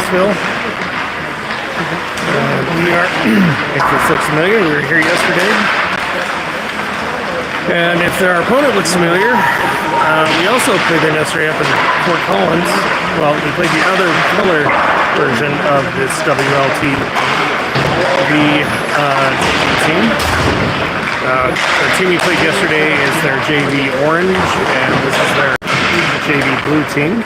Clarksville. We are, if this looks familiar, we were here yesterday. And if our opponent looks familiar, we also played them yesterday up in Fort Collins. Well, we played the other color version of this WLTV team. The team we played yesterday is their JV Orange, and this is their JV Blue team.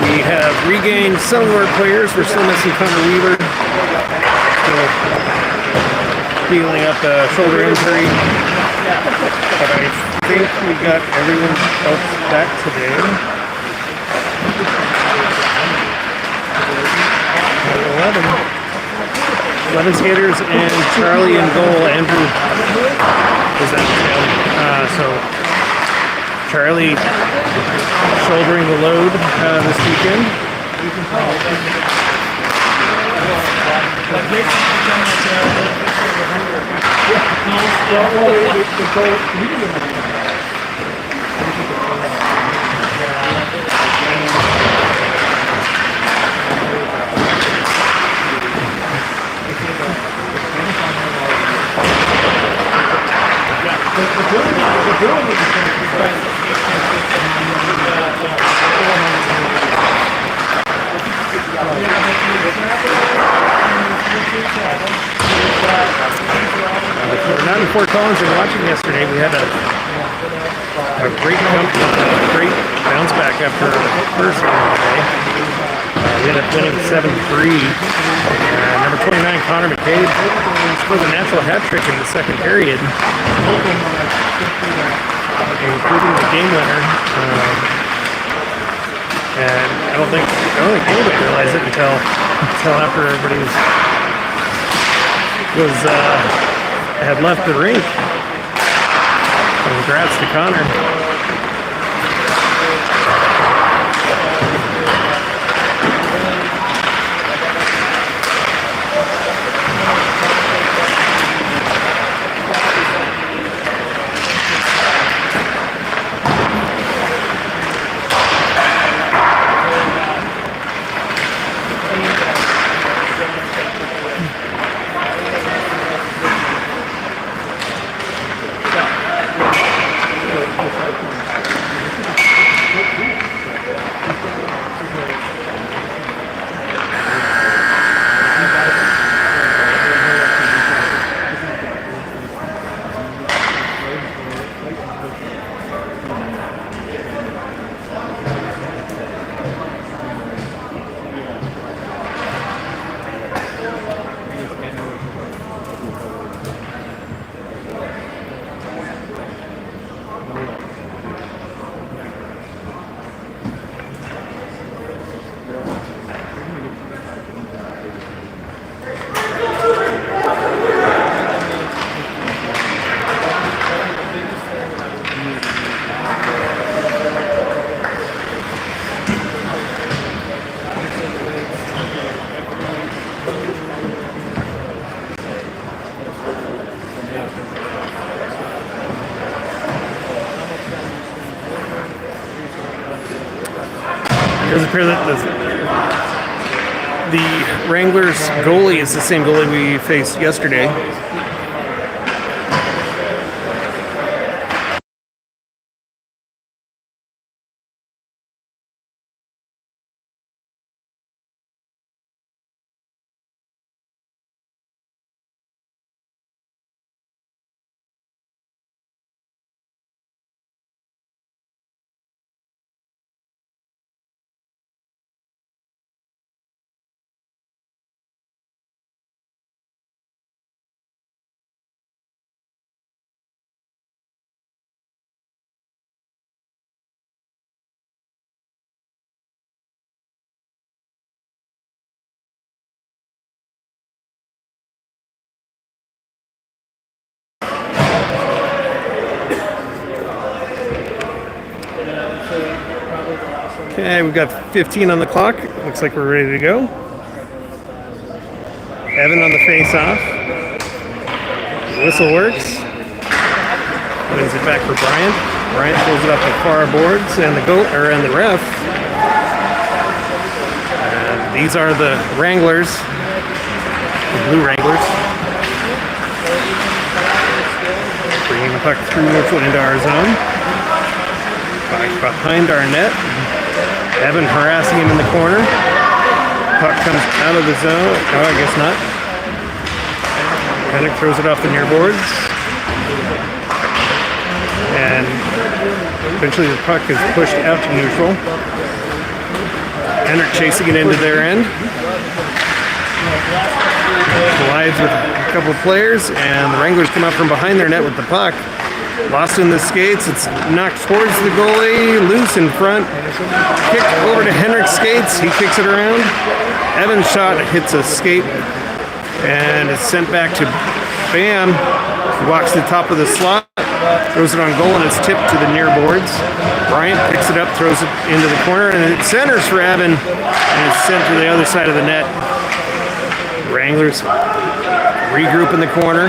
We have regained some of our players. We're still missing Connor Weaver. Still healing up a shoulder injury. But I think we got everyone else back today. 11 skaters and Charlie in goal. Andrew is that so Charlie shouldering the load this weekend. We're not in Fort Collins and watching yesterday. We had a great bounce back after the first game of the day. We ended up winning 7-3. Number 29, Connor McCabe, scored a natural hat trick in the second period, including the game winner. And I don't think anybody realized it until after everybody had left the rink. Congrats to Connor. It does appear that the Wranglers goalie is the same goalie we faced yesterday. Okay, we've got 15 on the clock. Looks like we're ready to go. Evan on the face-off. Whistle works. Wins it back for Brian. Bryant throws it up the far boards, and the ref. And these are the Wranglers, the Blue Wranglers. Bringing the puck through neutral into our zone. Back behind our net. Evan harassing him in the corner. Puck comes out of the zone. Oh, I guess not. Henrik throws it off the near boards. And eventually the puck is pushed out to neutral. Henrik chasing it into their end. Collides with a couple of players, and the Wranglers come out from behind their net with the puck. Lost in the skates. It's knocked towards the goalie, loose in front. Kicked over to Henrik's skates. He kicks it around. Evan's shot hits a skate and is sent back to Bam. He walks to the top of the slot, throws it on goal, and it's tipped to the near boards. Bryant picks it up, throws it into the corner, and it centers for Evan, and it's sent to the other side of the net. Wranglers regroup in the corner.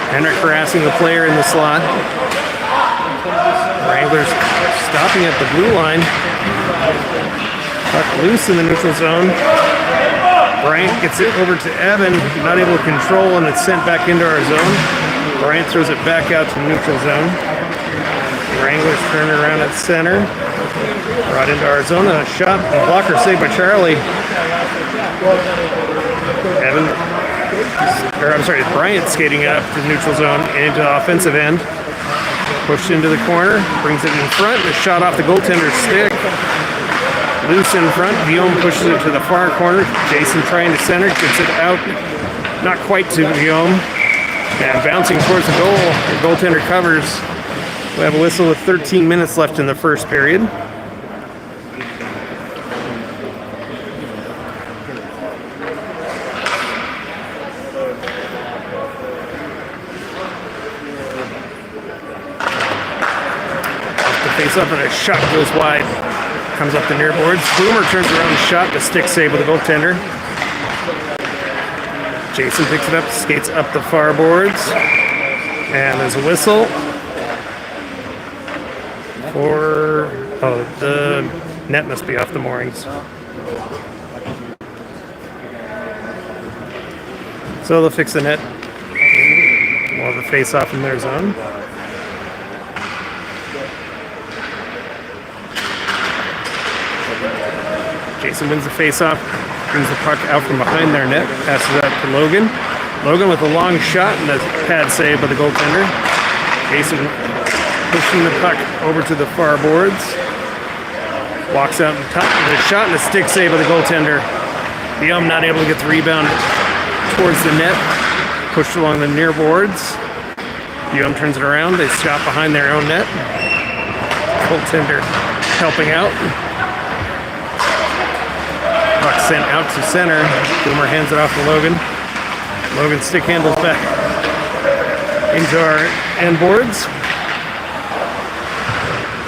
Henrik harassing the player in the slot. Wranglers stopping at the blue line. Puck loose in the neutral zone. Bryant gets it over to Evan, not able to control, and it's sent back into our zone. Bryant throws it back out to the neutral zone. Wranglers turn around at center. Brought into our zone, and a shot, a blocker saved by Charlie. Bryant skating up to the neutral zone and into the offensive end. Pushed into the corner, brings it in front, a shot off the goaltender's stick. Loose in front, Guillaume pushes it to the far corner. Jason trying to center, gets it out, not quite to Guillaume. And bouncing towards the goal, the goaltender covers. We have a whistle with 13 minutes left in the first period. Face up, and a shot goes wide. Comes up the near boards. Boomer turns around and shot, the stick save with the goaltender. Jason picks it up, skates up the far boards. And there's a whistle for... Oh, the net must be off the moorings. So they'll fix the net. We'll have a face-off in their zone. Jason wins the face-off, brings the puck out from behind their net, passes it out to Logan. Logan with a long shot and a pad save by the goaltender. Jason pushing the puck over to the far boards. Walks out and the shot and a stick save by the goaltender. Guillaume not able to get the rebound towards the net. Pushed along the near boards. Guillaume turns it around. They stop behind their own net. Goaltender helping out. Puck sent out to center. Boomer hands it off to Logan. Logan stick handles back into our end boards.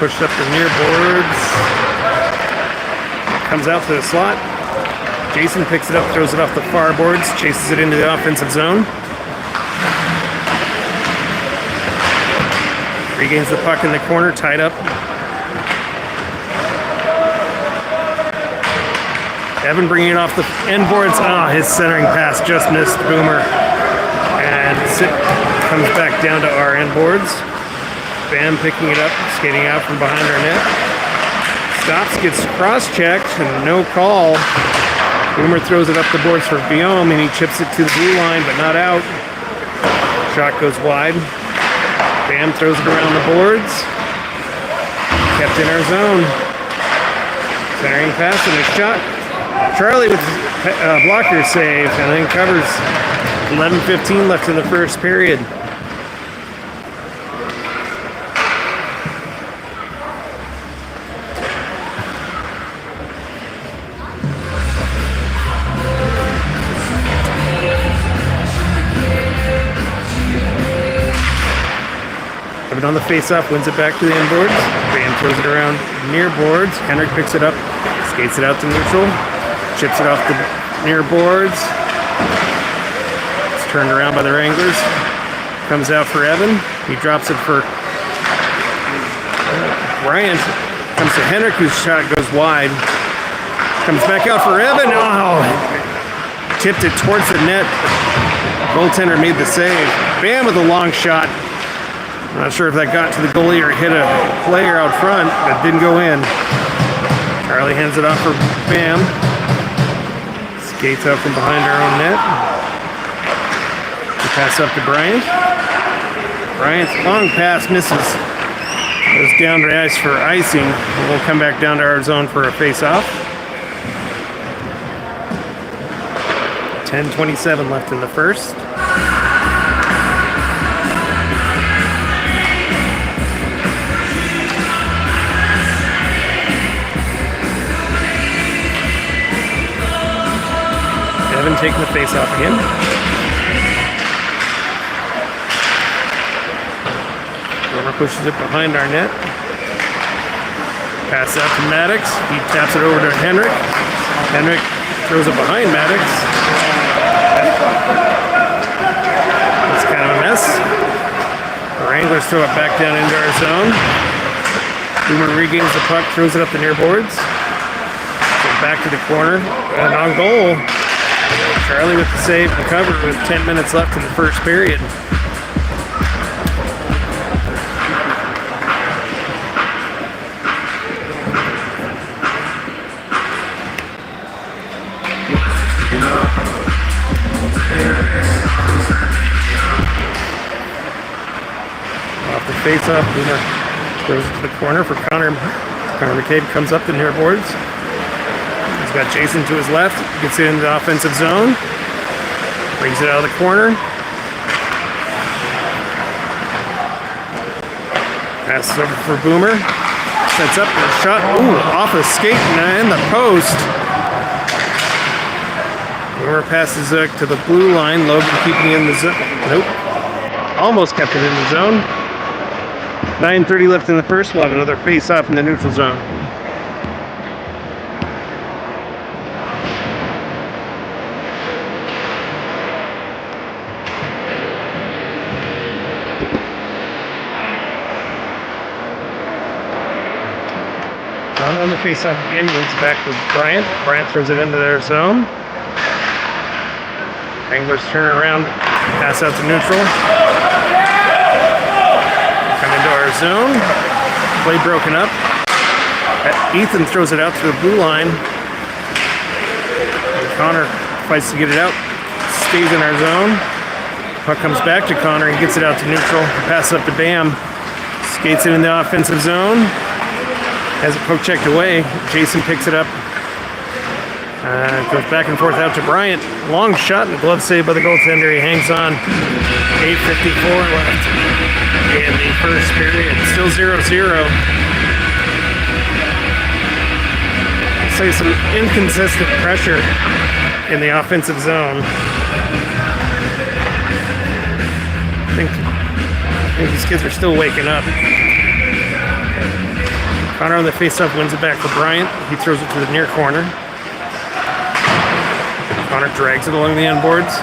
Pushed up the near boards. Comes out to the slot. Jason picks it up, throws it off the far boards, chases it into the offensive zone. Regains the puck in the corner, tied up. Evan bringing it off the end boards. Oh, his centering pass just missed Boomer. And comes back down to our end boards. Bam picking it up, skating out from behind our net. Stops, gets cross-checked, and no call. Boomer throws it up the boards for Guillaume, and he chips it to the blue line, but not out. Shot goes wide. Bam throws it around the boards. Kept in our zone. Centering pass and a shot. Charlie with a blocker save, and then covers. 11:15 left in the first period. Evan on the face-off, wins it back to the end boards. Bam throws it around near boards. Henrik picks it up, skates it out to neutral. Chips it off the near boards. It's turned around by the Wranglers. Comes out for Evan. He drops it for Bryant. Comes to Henrik, whose shot goes wide. Comes back out for Evan. Oh, tipped it towards the net. Goaltender made the save. Bam with a long shot. I'm not sure if that got to the goalie or hit a player out front, but didn't go in. Charlie hands it off for Bam. Skates out from behind our own net. We pass up to Bryant. Bryant's long pass misses. Goes down to the ice for icing. We'll come back down to our zone for a face-off. 10:27 left in the first. Evan taking the face-off again. Romer pushes it behind our net. Pass out to Maddox. He taps it over to Henrik. Henrik throws it behind Maddox. It's kind of a mess. The Wranglers throw it back down into our zone. Boomer regains the puck, throws it up the near boards. Goes back to the corner. And on goal, Charlie with the save and cover with 10 minutes left in the first period. Face-off, Boomer throws it to the corner for Connor. Connor McCabe comes up the near boards. He's got Jason to his left, gets it into the offensive zone, brings it out of the corner. Passes over for Boomer, sets up a shot, off a skate and in the post. Boomer passes to the blue line, Logan keeping it in the zone. Nope, almost kept it in the zone. 9:30 left in the first. We'll have another face-off in the neutral zone. On the face-off again, moves back with Bryant. Bryant throws it into their zone. Wranglers turn around, pass out to neutral. Into our zone. Play broken up. Ethan throws it out to the blue line. Connor fights to get it out. Stays in our zone. Puck comes back to Connor. He gets it out to neutral. Passes up to Bam. Skates it in the offensive zone. Has it poke checked away. Jason picks it up. Goes back and forth out to Bryant. Long shot and a glove save by the goaltender. He hangs on. 8:54 left in the first period. Still 0-0. So some inconsistent pressure in the offensive zone. I think these kids are still waking up. Connor on the faceoff wins it back for Bryant. He throws it to the near corner. Connor drags it along the end boards.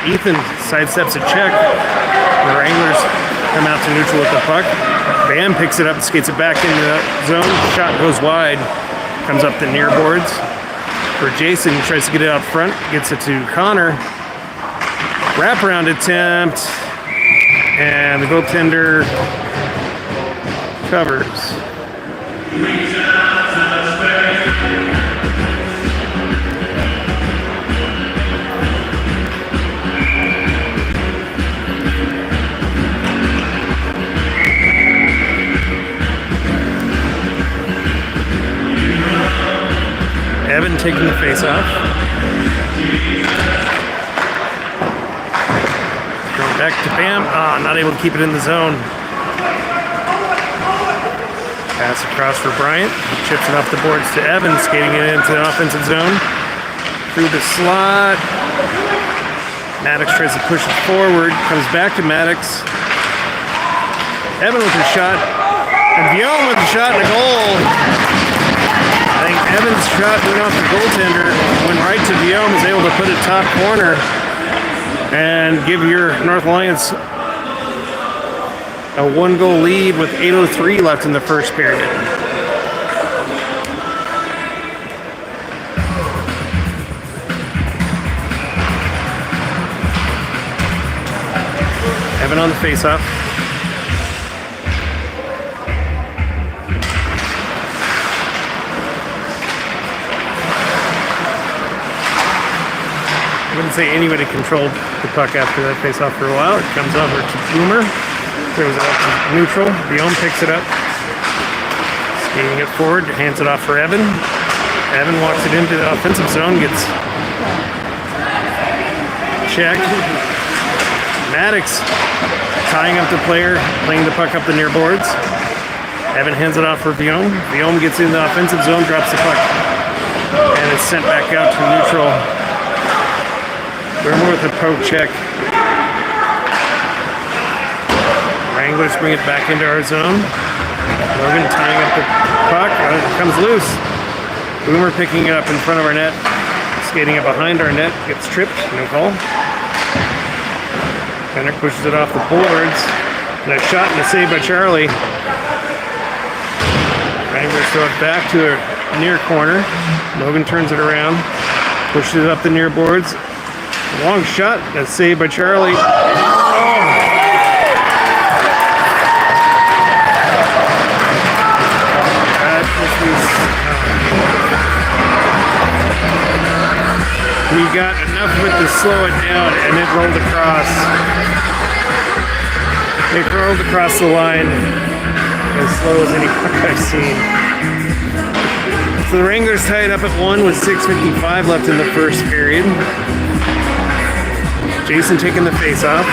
Ethan sidesteps a check. The Wranglers come out to neutral with the puck. Bam picks it up and skates it back into the zone. Shot goes wide. Comes up the near boards. For Jason, he tries to get it out front. Gets it to Connor. Wraparound attempt. And the goaltender covers. Evan taking the face off. Going back to Bam. Not able to keep it in the zone. Pass across for Bryant. Chips it off the boards to Evan, skating it into the offensive zone. Through the slot. Maddox tries to push it forward. Comes back to Maddox. Evan with a shot. And Guillaume with a shot and a goal. I think Evan's shot went off the goaltender, went right to Guillaume, was able to put it top corner and give your North Alliance a 1-goal lead with 8:03 left in the first period. Evan on the faceoff. I wouldn't say anybody controlled the puck after that faceoff for a while. It comes over to Boomer, throws it up to neutral. Guillaume picks it up, skating it forward, hands it off for Evan. Evan walks it into the offensive zone, gets checked. Maddox tying up the player, playing the puck up the near boards. Evan hands it off for Guillaume. Guillaume gets in the offensive zone, drops the puck, and it's sent back out to neutral. Burma with a poke check. Wranglers bring it back into our zone. Logan tying up the puck. It comes loose. Boomer picking it up in front of our net. Skating it behind our net. Gets tripped. No call. Fenner pushes it off the boards. And a shot and a save by Charlie. Wranglers throw it back to a near corner. Logan turns it around. Pushes it up the near boards. Long shot, that's saved by Charlie. Oh. We got enough of it to slow it down, and it rolled across. It rolled across the line as slow as any puck I've seen. So the Wranglers tied up at 1 with 6:55 left in the first period. Jason taking the face off.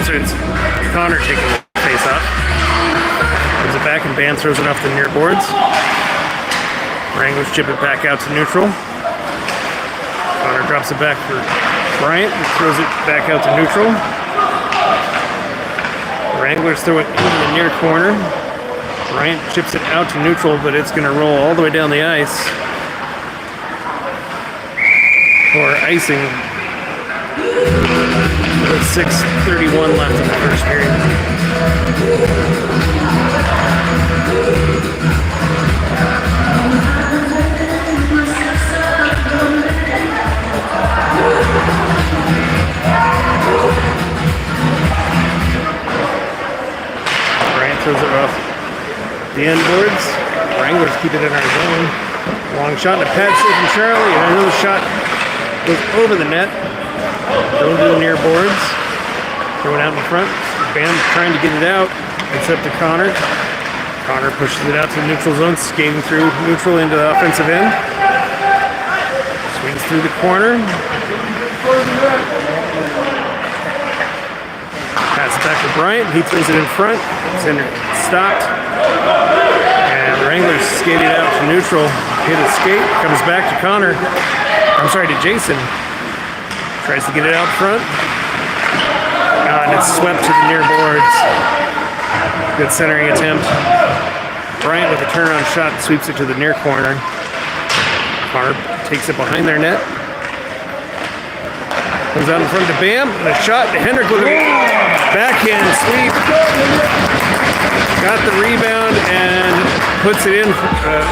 So it's Connor taking the face off. Gives it back and Bam throws it off the near boards. Wranglers chip it back out to neutral. Connor drops it back for Bryant and throws it back out to neutral. Wranglers throw it into the near corner. Bryant chips it out to neutral, but it's going to roll all the way down the ice for icing with 6:31 left in the first period. Bryant throws it off the end boards. Wranglers keep it in our zone. Long shot and a pad save from Charlie, and another shot goes over the net. Going to the near boards. Throw it out in front. Bam trying to get it out. It's up to Connor. Connor pushes it out to the neutral zone, skating through neutral into the offensive end. Swings through the corner. Pass it back to Bryant. He throws it in front. Center stopped. And the Wranglers skated out to neutral. Hit a skate. Comes back to Connor. I'm sorry, to Jason. Tries to get it out front. And it's swept to the near boards. Good centering attempt. Bryant with a turnaround shot sweeps it to the near corner. Connor takes it behind their net. Comes out in front to Bam. And a shot to Hendrick with a backhand sweep. Got the rebound and puts it in for a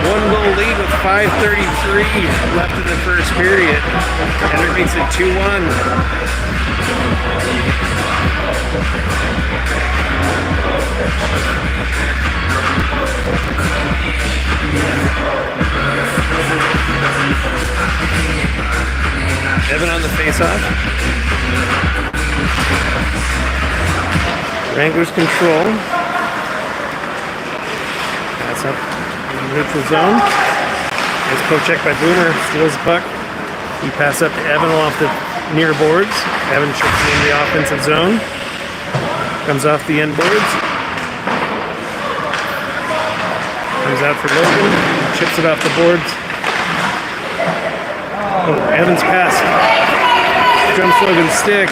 1-goal lead with 5:33 left in the first period. Hendrick makes it 2-1. Evan on the face-off. Wranglers control. Pass up in the neutral zone. Nice poke check by Boomer. Steals the puck. He pass up to Evan off the near boards. Evan chips it in the offensive zone. Comes off the end boards. Comes out for Logan. Chips it off the boards. Oh, Evan's pass jumps Logan's stick.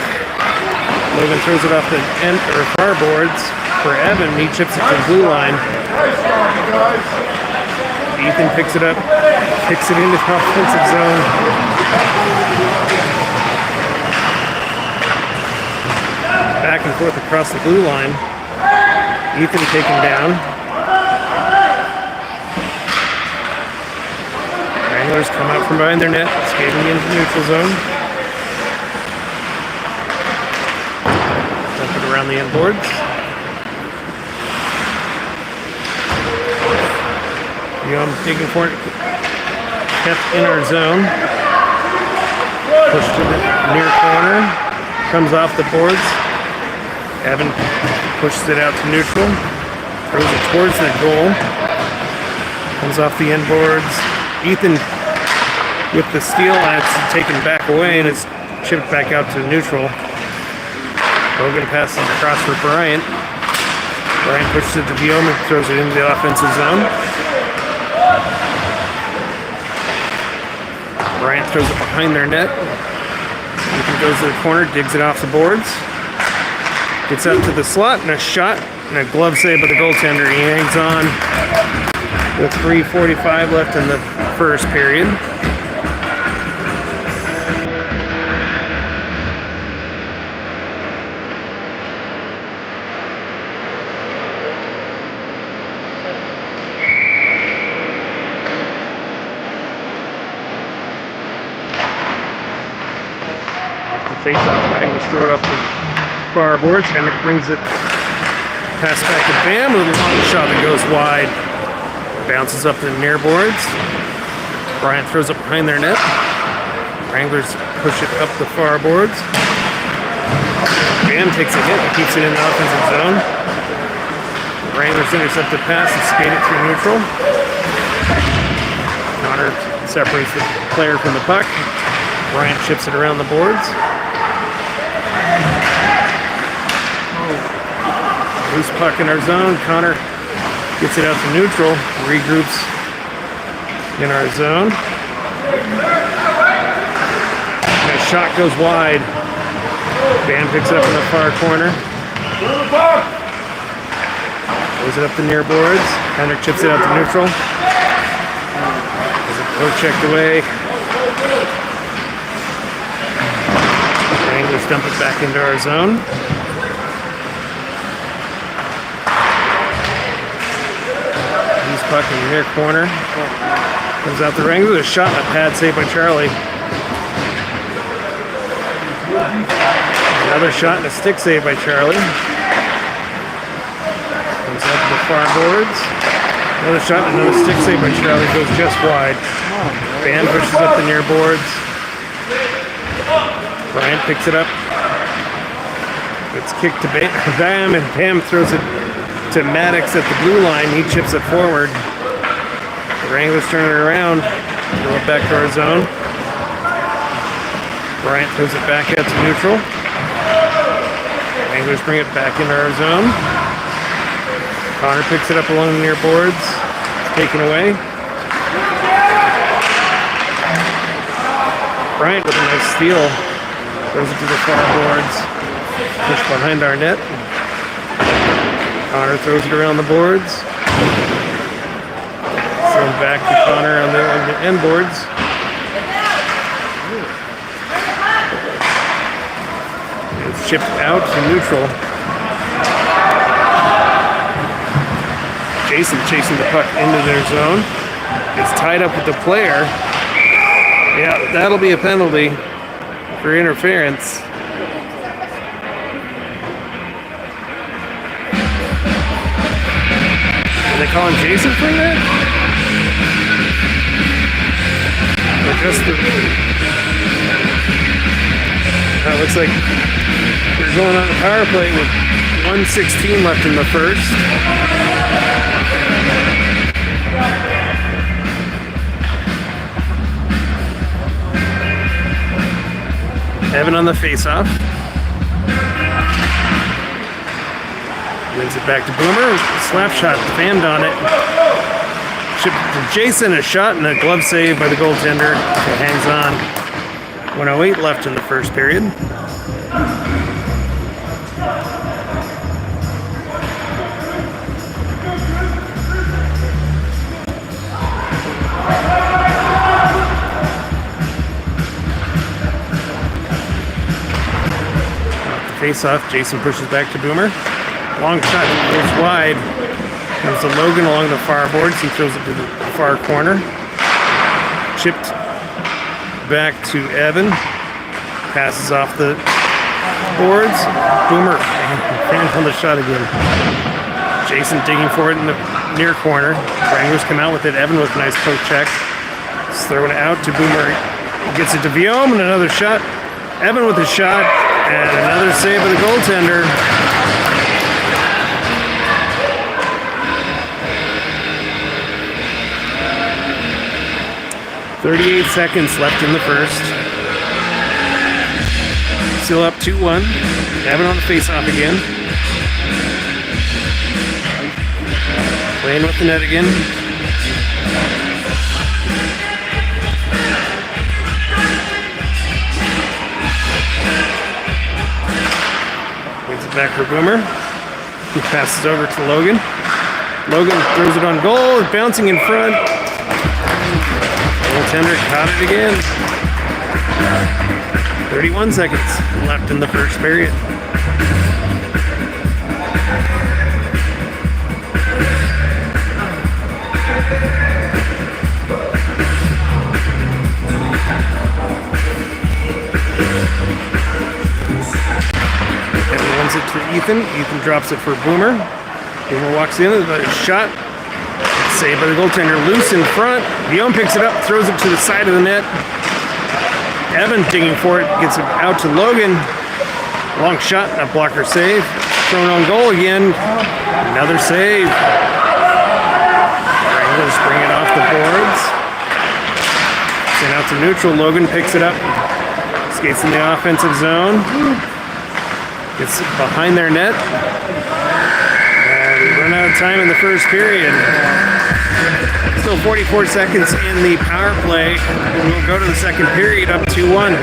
Logan throws it off the end or far boards for Evan. He chips it to the blue line. Ethan picks it up, kicks it into the offensive zone. forth across the blue line. Ethan taken down. Wranglers come out from behind their net, skating into neutral zone. Dump it around the end boards. Taking for it, kept in our zone. Pushed to the near corner, comes off the boards. Evan pushes it out to neutral, throws it towards the goal. Comes off the end boards. Ethan with the steal, and it's taken back away and it's chipped back out to neutral. Logan passes across for Bryant. Bryant pushes it to Guillaume and throws it into the offensive zone. Bryant throws it behind their net. Ethan goes to the corner, digs it off the boards. Gets out to the slot and a shot and a glove save by the goaltender. He hangs on with 3:45 left in the first period. Face-off, Magnus throw it up the far boards. Henrik brings it, pass back to Bam with a long shot that goes wide. Bounces up the near boards. Bryant throws it behind their net. Wranglers push it up the far boards. Bam takes a hit and keeps it in the offensive zone. Wranglers intercept the pass and skate it through neutral. Connor separates the player from the puck. Bryant chips it around the boards. Loose puck in our zone. Connor gets it out to neutral. Regroups in our zone. And a shot goes wide. Bam picks it up in the far corner. Throws it up the near boards. Henrik chips it out to neutral. There's a go checked away. Wranglers dump it back into our zone. Puck in the near corner. Comes out the Wranglers. A shot and a pad save by Charlie. Another shot and a stick save by Charlie. Comes out to the far boards. Another shot and another stick save by Charlie. Goes just wide. Bam pushes up the near boards. Bryant picks it up. It's kicked to Bam, and Bam throws it to Maddox at the blue line. He chips it forward. The Wranglers turn it around. Throw it back to our zone. Bryant throws it back out to neutral. Wranglers bring it back into our zone. Connor picks it up along the near boards. It's taken away. Bryant with a nice steal. Throws it to the far boards. Push behind our net. Connor throws it around the boards. Thrown back to Connor on the end boards. It's chipped out to neutral. Jason chasing the puck into their zone. It's tied up with the player. Yeah, that'll be a penalty for interference. Are they calling Jason for that? Or just the... looks like we're going on a power play with 1:16 left in the first. Evan on the face-off. Wins it back to Boomer. Slap shot jammed on it. Chip to Jason, a shot and a glove save by the goaltender. It hangs on. 1:08 left in the first period. face-off. Jason pushes back to Boomer. Long shot goes wide. Comes to Logan along the far boards. He throws it to the far corner. Chipped back to Evan. Passes off the boards. Boomer fans on the shot again. Jason digging for it in the near corner. Wranglers come out with it. Evan with a nice poke check. He's throwing it out to Boomer. Gets it to Viome and another shot. Evan with a shot and another save by the goaltender. .38 seconds left in the first. Still up 2-1. Evan on the face-off again. Playing with the net again. Wins it back for Boomer. He passes over to Logan. Logan throws it on goal. It's bouncing in front. Goaltender caught it again. 31 seconds left in the first period. Evan runs it to Ethan. Ethan drops it for Boomer. Boomer walks in with a shot. Saved by the goaltender, loose in front. Viome picks it up, throws it to the side of the net. Evan digging for it, gets it out to Logan. Long shot, a blocker save. Thrown on goal again. Another save. Wranglers bring it off the boards. Sent out to neutral. Logan picks it up. Skates in the offensive zone. Gets it behind their net. And we run out of time in the first period. Still 44 seconds in the power play. And we'll go to the second period up 2-1.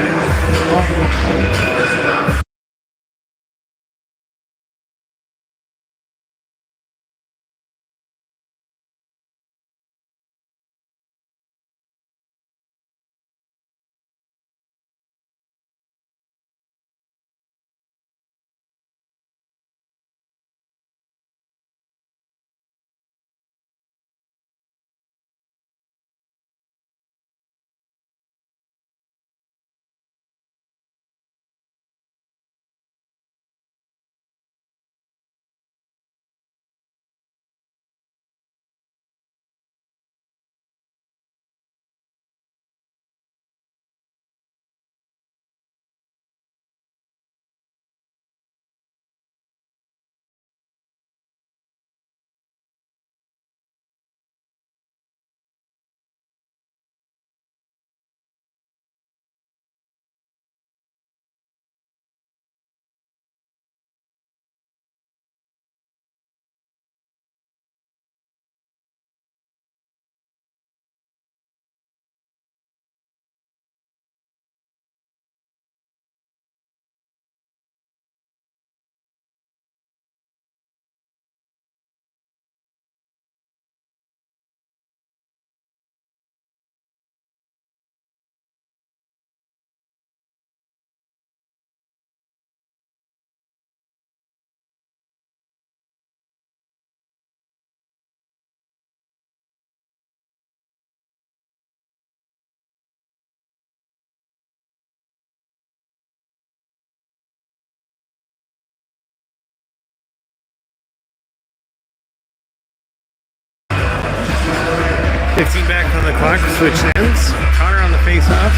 Back on the clock, switch ends. Connor on the face-off.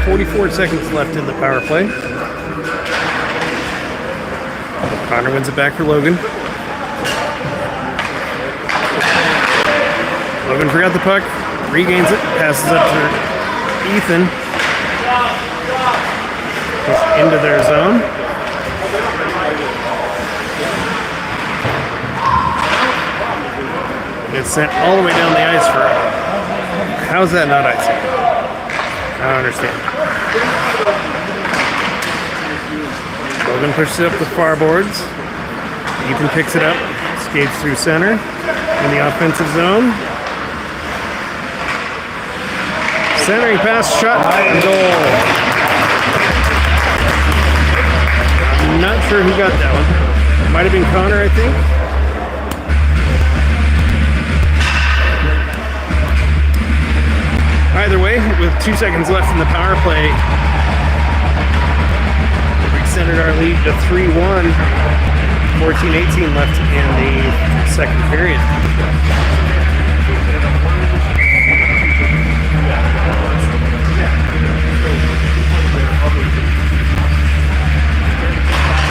44 seconds left in the power play. Connor wins it back for Logan. Logan forgot the puck, regains it, passes up to Ethan. Into their zone. It's sent all the way down the ice for... How's that not icing? I don't understand. Logan pushes it up the far boards. Ethan picks it up, skates through center in the offensive zone. Centering pass, shot, and goal. not sure who got that one. Might have been Connor, I think. Either way, with 2 seconds left in the power play, we extended our lead to 3-1. 14-18 left in the second period.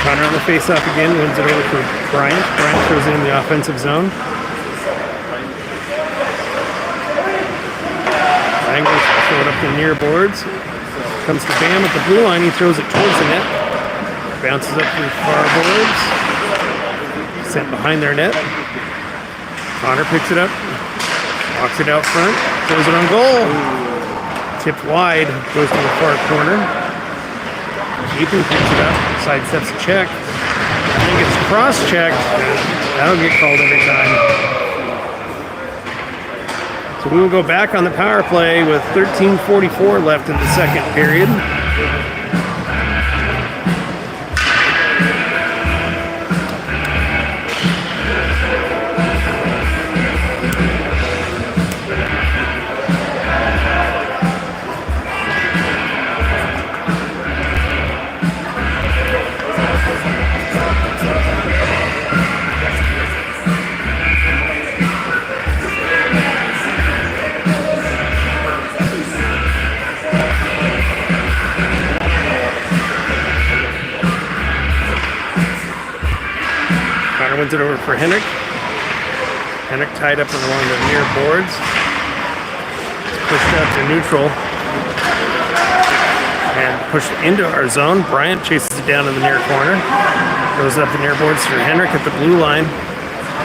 Connor on the face-off again, wins it over for Bryant. Bryant throws it in the offensive zone. Angles throw it up the near boards. Comes to Bam at the blue line. He throws it towards the net. Bounces up through far boards. Sent behind their net. Connor picks it up. Walks it out front. Throws it on goal. Tipped wide. Goes to the far corner. Ethan picks it up. Sidesteps a check. I think it's cross-checked. That'll get called every time. So we will go back on the power play with 13:44 left in the second period. Wins it over for Henrik. Henrik tied up along the near boards. It's pushed out to neutral. And pushed into our zone. Bryant chases it down in the near corner. Goes up the near boards for Henrik at the blue line.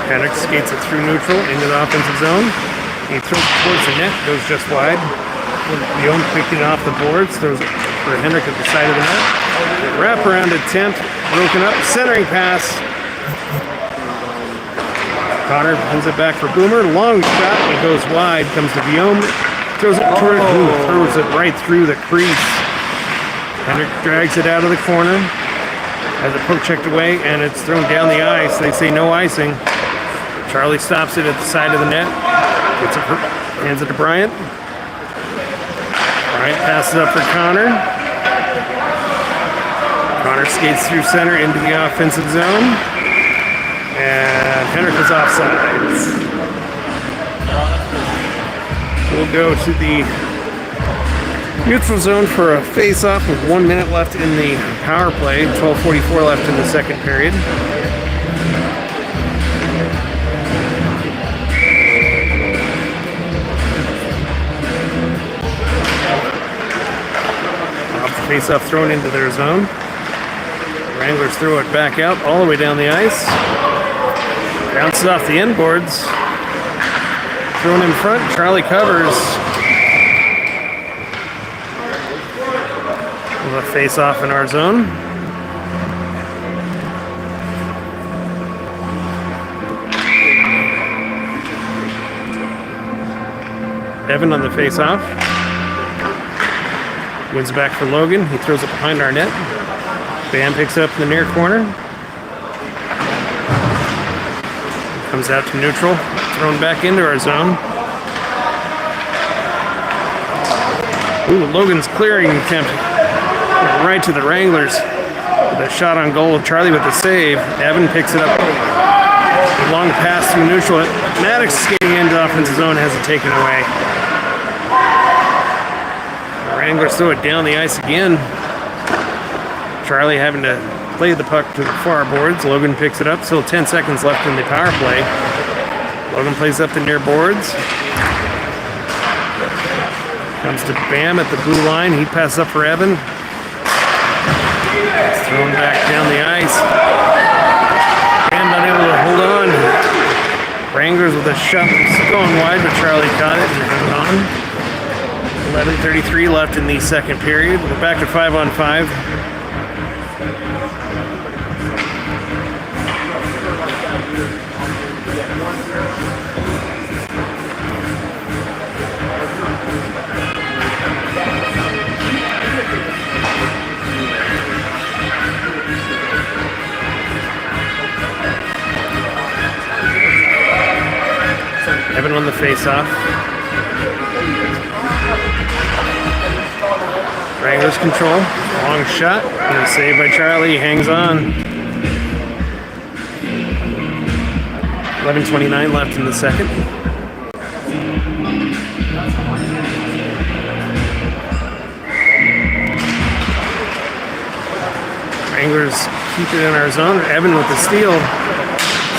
Henrik skates it through neutral into the offensive zone. He throws it towards the net. Goes just wide. Guillaume picked it off the boards. Throws it for Henrik at the side of the net. Wraparound attempt. Broken up. Centering pass. Connor pins it back for Boomer. Long shot. It goes wide. Comes to Guillaume. Throws it throws it right through the crease. Henrik drags it out of the corner. Has it poke checked away, and it's thrown down the ice. They say no icing. Charlie stops it at the side of the net. Hands it to Bryant. Bryant passes up for Connor. Connor skates through center into the offensive zone. And Henrik is offsides. We'll go to the neutral zone for a face-off with 1 minute left in the power play. 12:44 left in the second period. Face-off thrown into their zone. Wranglers throw it back out all the way down the ice. Bounces off the end boards. Thrown in front. Charlie covers. We'll have face-off in our zone. Evan on the face-off. Wins back for Logan. He throws it behind our net. Bam picks it up in the near corner. Comes out to neutral. Thrown back into our zone. Ooh, Logan's clearing attempt. Right to the Wranglers. With a shot on goal. Charlie with the save. Evan picks it up. Long pass through neutral. Maddox skating into offensive zone, has it taken away. Wranglers throw it down the ice again. Charlie having to play the puck to the far boards. Logan picks it up. Still 10 seconds left in the power play. Logan plays up the near boards. Comes to Bam at the blue line. He passes up for Evan. It's thrown back down the ice. Bam not able to hold on. Wranglers with a shot. It's going wide, but Charlie caught it and held on. 11:33 left in the second period. We're back to 5-on-5. the face-off. Wranglers control. Long shot. And a save by Charlie. Hangs on. 11:29 left in the second. Wranglers keep it in our zone. Evan with the steal.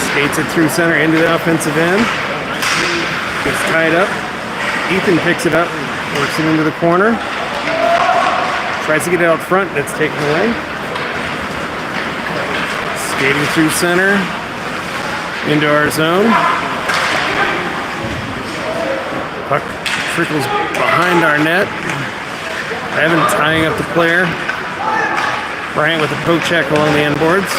Skates it through center into the offensive end. Gets tied up. Ethan picks it up. Works it into the corner. Tries to get it out front. It's taken away. Skating through center. Into our zone. Puck trickles behind our net. Evan tying up the player. Bryant with a poke check along the end boards.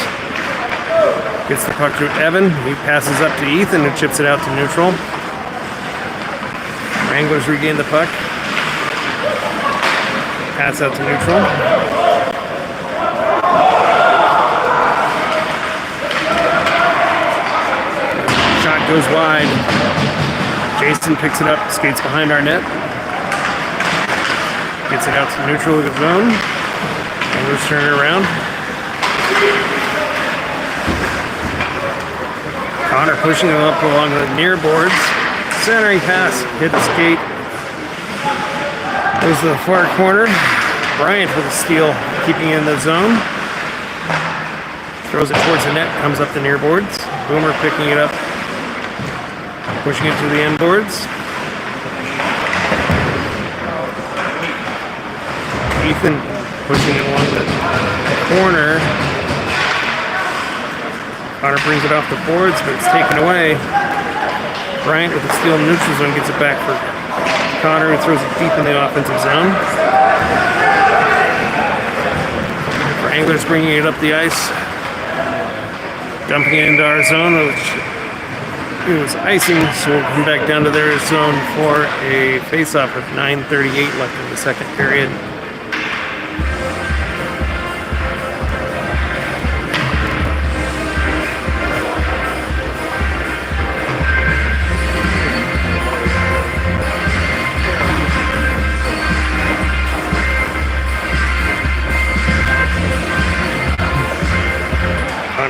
Gets the puck to Evan. He passes up to Ethan, who chips it out to neutral. Wranglers regain the puck. Pass out to neutral. Shot goes wide. Jason picks it up, skates behind our net. Gets it out to neutral of the zone. Wranglers turn it around. Connor pushing him up along the near boards. Centering pass, hit the skate. Goes to the far corner. Bryant with a steal, keeping in the zone. Throws it towards the net, comes up the near boards. Boomer picking it up, pushing it to the end boards. Ethan pushing it along the corner. Connor brings it off the boards, but it's taken away. Bryant with the steal in the neutral zone gets it back for Connor, who throws it deep in the offensive zone. Wranglers bringing it up the ice, dumping it into our zone, which it was icing, so we'll come back down to their zone for a face-off with 9:38 left in the second period.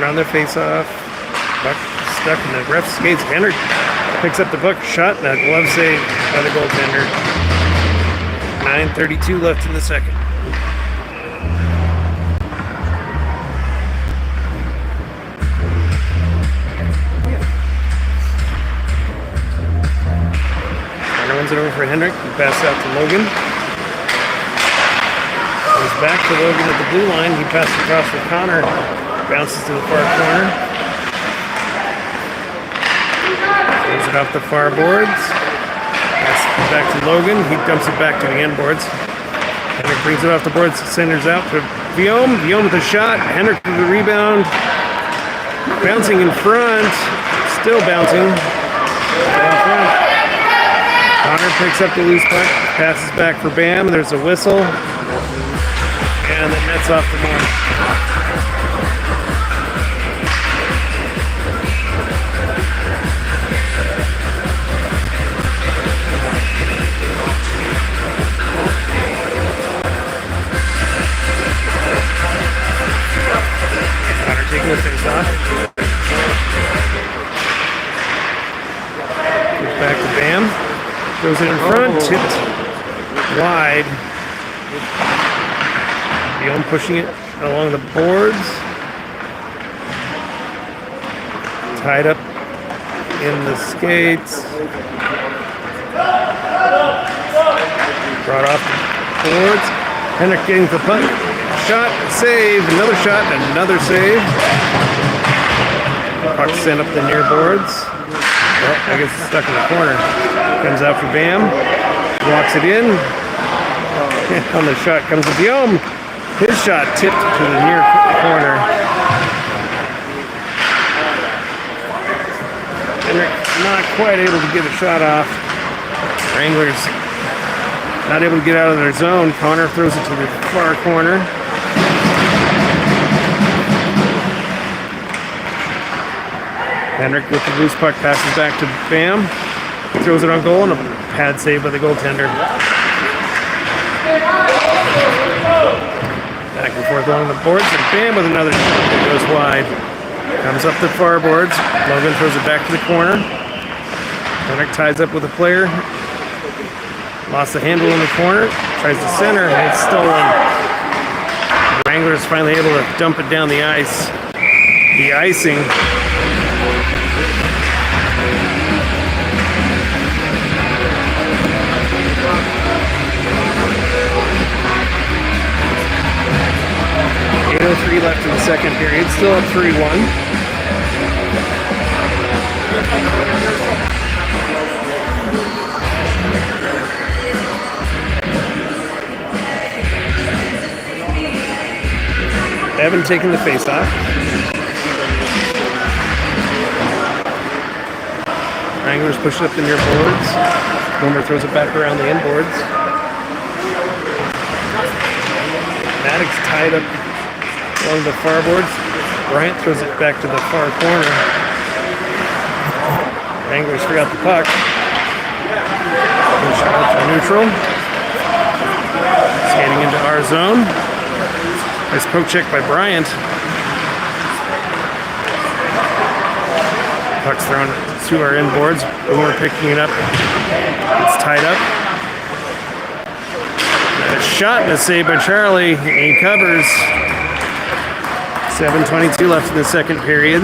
On their face-off, puck stuck in the ref skates. Henrik picks up the puck, shot, and a glove save by the goaltender. 9:32 left in the second. Connor runs it over for Henrik. He passes out to Logan. Goes back to Logan at the blue line. He passes across for Connor. Bounces to the far corner. Throws it off the far boards. Passes it back to Logan. He dumps it back to the end boards. Henrik brings it off the boards. Centers out to Viome. Viome with a shot. Henrik with the rebound. Bouncing in front. Still bouncing. In front. Connor picks up the loose puck. Passes back for Bam. There's a whistle. And the net's off the mark. Taking the face off. Goes back to Bam. Throws it in front. Tipped wide. Viome pushing it along the boards. Tied up in the skates. Brought off the boards. Henrik getting the puck. Shot, save, another shot, another save. Puck sent up the near boards. Well, I guess it's stuck in the corner. Comes out for Bam. Walks it in. And on the shot comes to Viome. His shot tipped to the near corner. Henrik not quite able to get a shot off. Wranglers not able to get out of their zone. Connor throws it to the far corner. Henrik with the loose puck passes back to Bam. He throws it on goal and a pad save by the goaltender. Back and forth along the boards, and bam, with another shot that goes wide. Comes up the far boards. Logan throws it back to the corner. Henrik ties up with a player. Lost the handle in the corner. Tries to center, and it's stolen. Wrangler's finally able to dump it down the ice. The icing. .03 left in the second period. Still up 3-1. Evan taking the face-off. Wranglers push it up the near boards. Homer throws it back around the inboards. Maddox tied up along the far boards. Bryant throws it back to the far corner. Wranglers free out the puck. Push out to neutral. Skating into our zone. Nice poke check by Bryant. Puck's thrown to our inboards. Boomer picking it up. It's tied up. A shot and a save by Charlie. He covers. 7:22 left in the second period.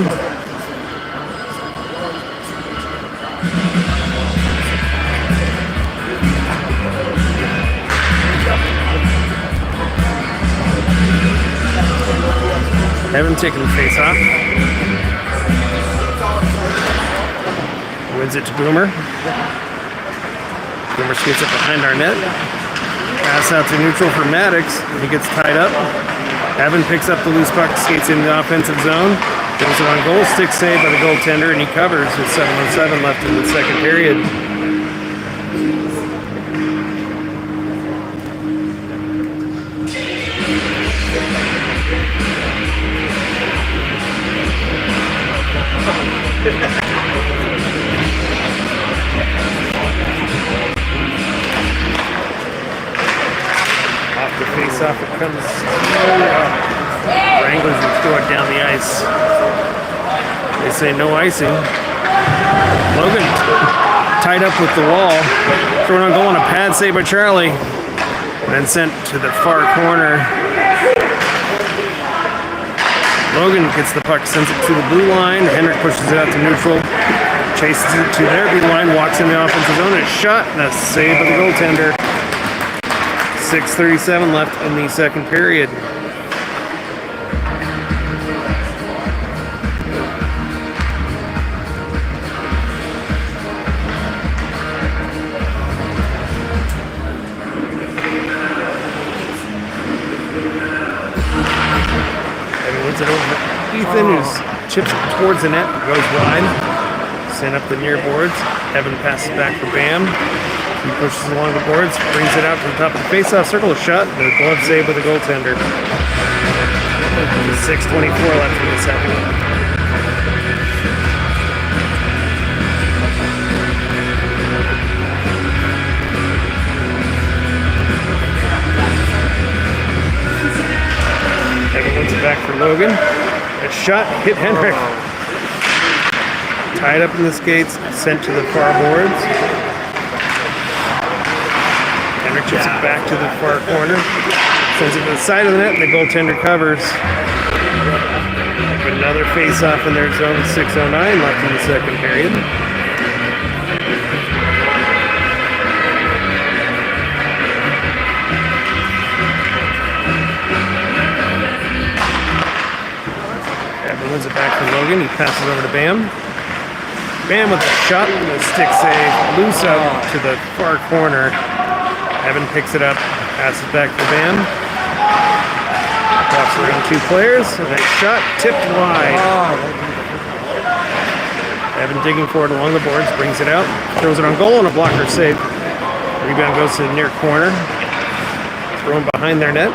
Evan taking the face off. Wins it to Boomer. Boomer skates up behind our net. Pass out to neutral for Maddox. He gets tied up. Evan picks up the loose puck, skates into the offensive zone. Goes it on goal, stick save by the goaltender, and he covers with 7:07 left in the second period. Off the face-off, it comes. Wranglers will throw it down the ice. They say no icing. Logan tied up with the wall. Thrown on goal and a pad save by Charlie. And then sent to the far corner. Logan gets the puck, sends it to the blue line. Henrik pushes it out to neutral. Chases it to their blue line, walks in the offensive zone. A shot and a save by the goaltender. 6:37 left in the second period. It over Ethan, who chips it towards the net, goes wide. Sent up the near boards. Evan passes back for Bam. He pushes along the boards, brings it out to the top of the faceoff circle. A shot, and a glove save by the goaltender. 6:24 left in the second. Evan wins it back for Logan. A shot hit Henrik. Tied up in the skates, sent to the far boards. Henrik chips it back to the far corner. Sends it to the side of the net, and the goaltender covers. Another face-off in their zone, 6:09 left in the second period. Wins it back from Logan. He passes over to Bam. Bam with a shot and a stick save. Loose out to the far corner. Evan picks it up. Passes back to Bam. Walks around two players. And a shot tipped wide. Evan digging forward along the boards. Brings it out. Throws it on goal and a blocker save. Rebound goes to the near corner. Thrown behind their net.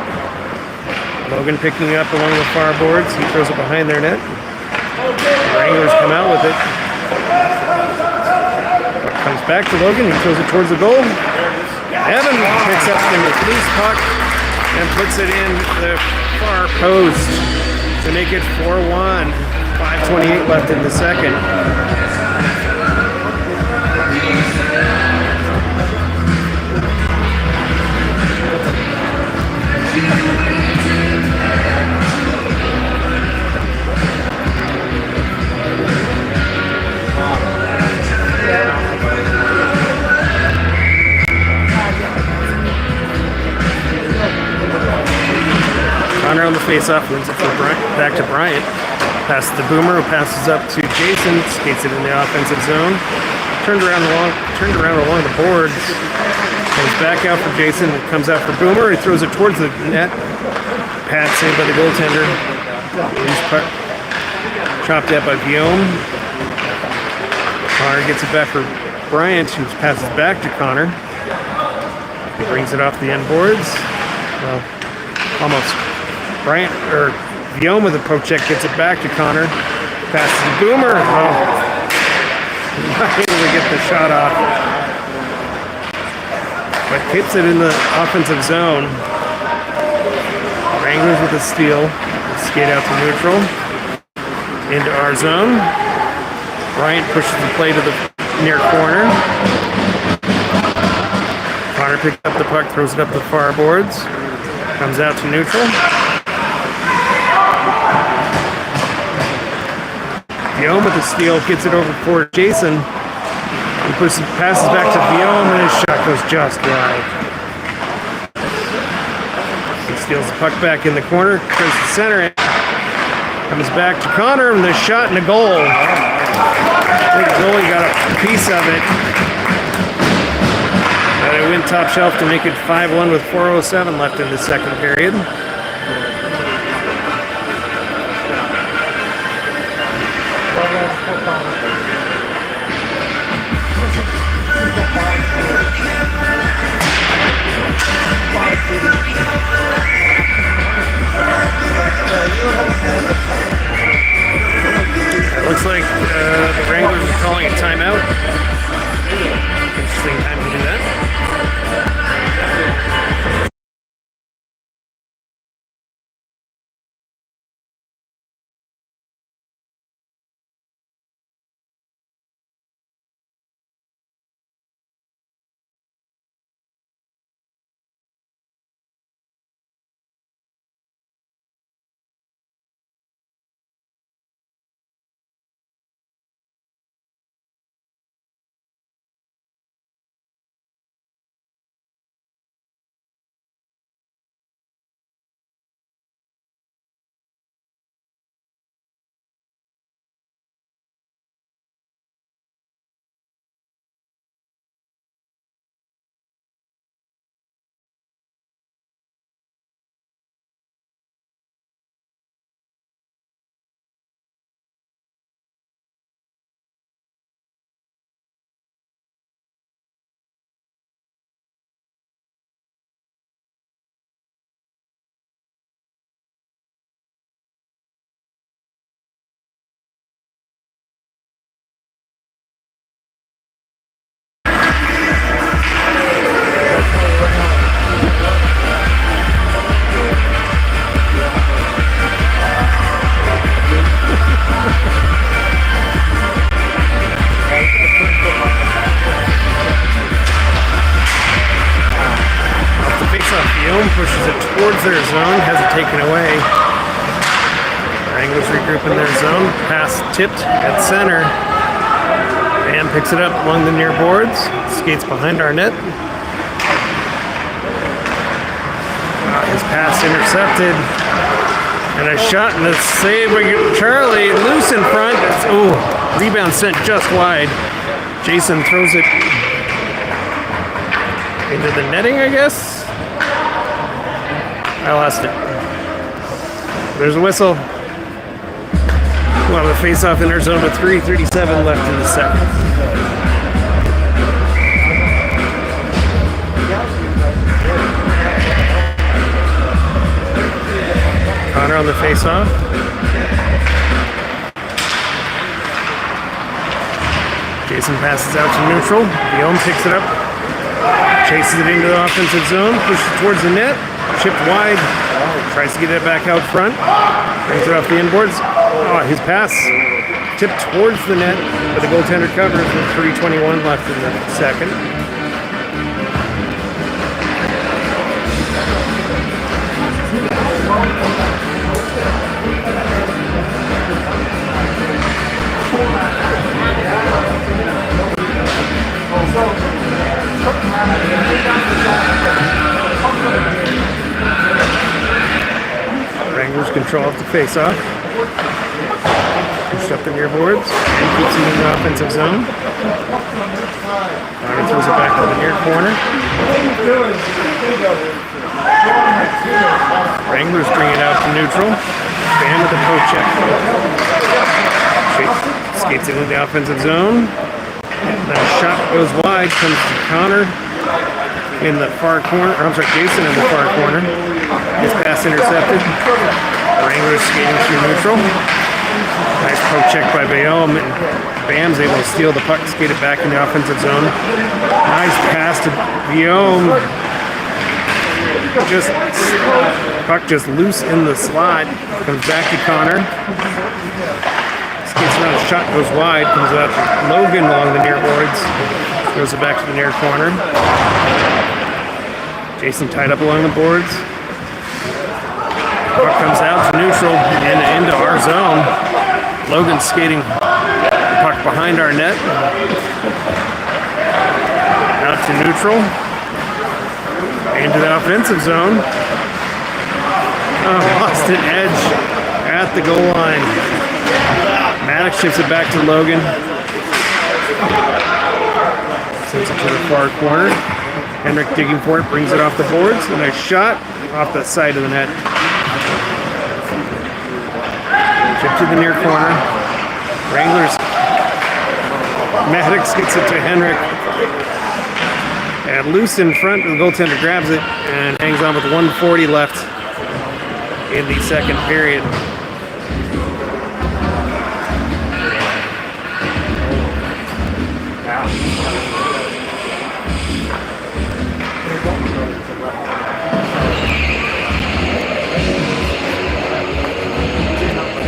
Logan picking it up along the far boards. He throws it behind their net. The Wranglers come out with it. Comes back to Logan. He throws it towards the goal. Evan picks up the loose puck and puts it in the far post to make it 4-1. 5:28 left in the second. Connor on the face-off, wins it for back to Bryant. Passes to Boomer, who passes up to Jason, skates it in the offensive zone. Turned around along the boards. Comes back out for Jason, comes out for Boomer. He throws it towards the net. Pad saved by the goaltender. Chopped up by Guillaume. Connor gets it back for Bryant, who passes back to Connor. He brings it off the end boards. Well, almost. Bryant, or Guillaume with a poke check, gets it back to Connor. Passes to Boomer. Oh, not able to get the shot off. But hits it in the offensive zone. Wranglers with a steal. Skate out to neutral. Into our zone. Bryant pushes the play to the near corner. Connor picks up the puck, throws it up the far boards. Comes out to neutral. Guillaume with the steal, gets it over for Jason. He passes back to Guillaume, and his shot goes just wide. He steals the puck back in the corner, goes to center, comes back to Connor, and the shot and a goal. I think the goalie got a piece of it. But it went top shelf to make it 5-1 with 4:07 left in the second period. It looks like the Wranglers are calling a timeout. Interesting time to do that. Pushes it towards their zone, has it taken away. Wranglers regroup in their zone. Pass tipped at center. And picks it up along the near boards. Skates behind our net. His pass intercepted. And a shot and a save by Charlie. Loose in front. Rebound sent just wide. Jason throws it into the netting, I guess. I lost it. There's a whistle. We'll have a face-off in our zone with 3:37 left in the second. Connor on the face-off. Jason passes out to neutral. Guillaume picks it up, chases it into the offensive zone, pushes it towards the net, chipped wide, tries to get it back out front, brings it off the inboards. Oh, his pass tipped towards the net, but the goaltender covers with 3:21 left in the second. Wranglers control off the face-off. Pushed up the near boards and keeps it in the offensive zone. Connor throws it back to the near corner. Wranglers bring it out to neutral. Bam with the poke check. Skates into the offensive zone. That shot goes wide, comes to Connor in the far corner, or I'm sorry, Jason in the far corner. His pass intercepted. Wranglers skating through neutral. Nice poke check by Bayom, and Bam's able to steal the puck, skate it back in the offensive zone. Nice pass to Bayom. Puck just loose in the slot. Comes back to Connor. Skates around, shot goes wide, comes out to Logan along the near boards. Throws it back to the near corner. Jason tied up along the boards. Puck comes out to neutral and into our zone. Logan skating the puck behind our net. Out to neutral. Into the offensive zone. Lost an edge at the goal line. Maddox shifts it back to Logan. Sends it to the far corner. Henrik digging for it, brings it off the boards. A nice shot off the side of the net. Chip to the near corner. Wranglers. Maddox gets it to Henrik. And loose in front, the goaltender grabs it and hangs on with 1:40 left in the second period.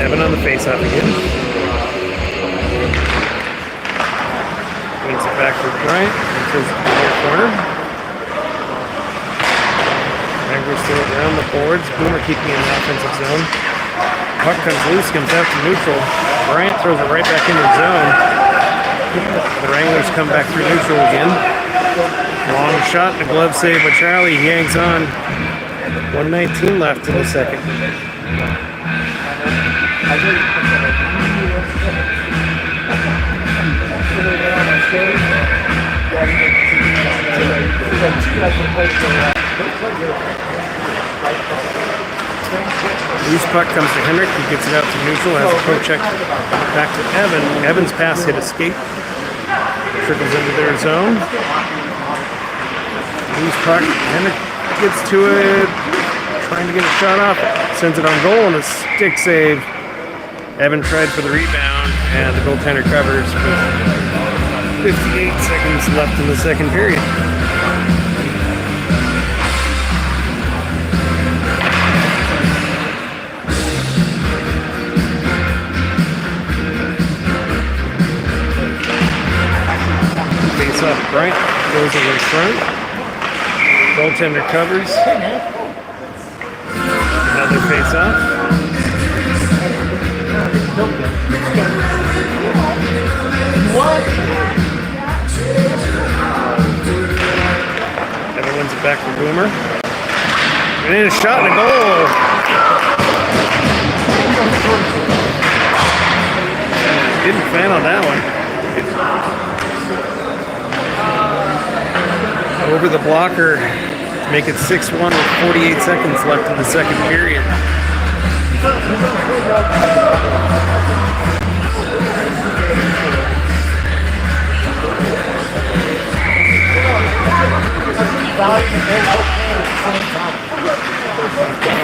Evan on the face-off again. Wins it back to Bryant. Throws it to the near corner. Wranglers throw it around the boards. Boomer keeping in the offensive zone. Puck comes loose, comes out to neutral. Bryant throws it right back into the zone. The Wranglers come back through neutral again. Long shot, the glove save by Charlie. He hangs on. 1:19 left in the second. Loose puck comes to Henrik. He gets it out to neutral. Has a poke check back to Evan. Evan's pass hit escape. Trickles into their zone. Loose puck. Henrik gets to it. Trying to get a shot off. Sends it on goal and a stick save. Evan tried for the rebound and the goaltender covers with 58 seconds left in the second period. Face off, Bryant goes in front. Goaltender covers. Another face off. Evan wins it back to Boomer. And then a shot and a goal. Didn't fan on that one. Over the blocker to make it 6-1 with 48 seconds left in the second period.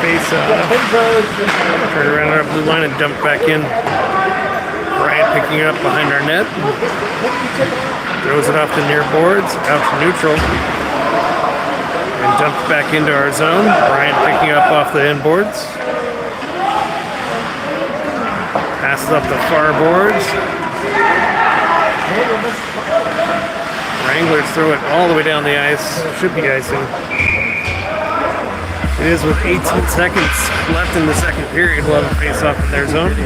Face turn around our blue line and dump back in Bryant picking it up behind our net. Throws it off the near boards, out to neutral. And dumped back into our zone. Bryant picking up off the end boards. Passes up the far boards. Wranglers throw it all the way down the ice. Should be icing. It is with 18 seconds left in the second period. We'll have a face-off in their zone.